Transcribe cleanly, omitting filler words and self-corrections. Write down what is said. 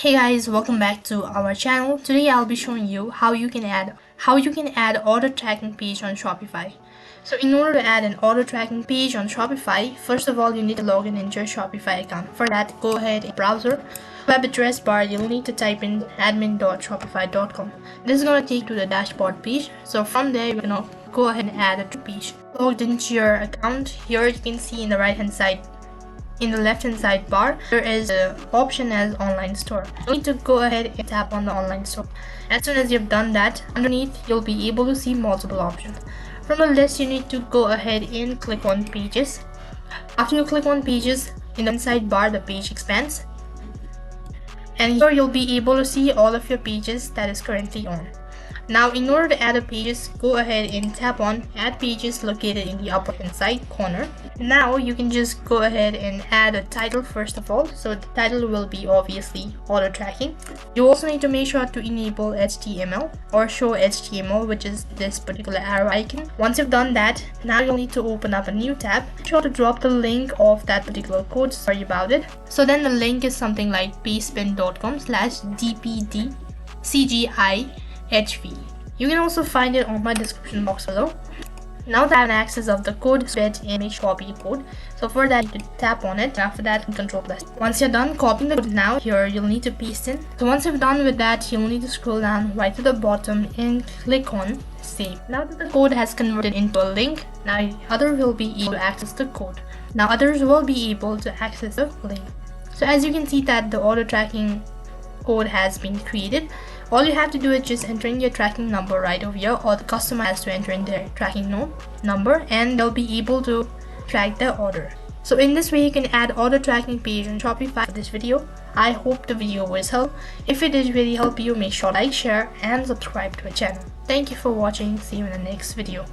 Hey guys, welcome back to our channel. Today I'll be showing you how you can add order tracking page on Shopify. So in order to add an order tracking page on Shopify, first of all you need to log in into your Shopify account. For that, go ahead in browser. Web address bar, you'll need to type in admin.shopify.com. This is gonna take you to the dashboard page. So from there you're gonna go ahead and add a page. Logged into your account, here you can see in the right hand side, in the left hand side bar, there is an option as online store. You need to go ahead and tap on the online store. As soon as you've done that, underneath you'll be able to see multiple options. From the list, you need to go ahead and click on pages. After you click on pages, in the inside bar the page expands, and here you'll be able to see all of your pages that is currently on. Now in order to add a pages, go ahead and tap on add pages located in the upper hand side corner. Now you can just go ahead and add a title first of all. So the title will be obviously order tracking. You also need to make sure to enable HTML or show HTML, which is this particular arrow icon. Once you've done that, now you'll need to open up a new tab. Make sure to drop the link of that particular code. Sorry about it. So then the link is something like pastebin.com/dpdcgihv. You can also find it on my description box below. Now that I have access of the code, bed image copy code. So for that, you can tap on it. After that, Control+. Once you're done copying the code, now here you'll need to paste in. So once you're done with that, you'll need to scroll down right to the bottom and click on save. Now that the code has converted into a link, now others will be able to access the code. Now others will be able to access the link. So as you can see that the order tracking code has been created. All you have to do is just enter in your tracking number right over here, or the customer has to enter in their tracking number, and they'll be able to track their order. So in this way you can add order tracking page on Shopify. For this video, I hope the video was helpful. If it did really help you, make sure to like, share and subscribe to our channel. Thank you for watching. See you in the next video.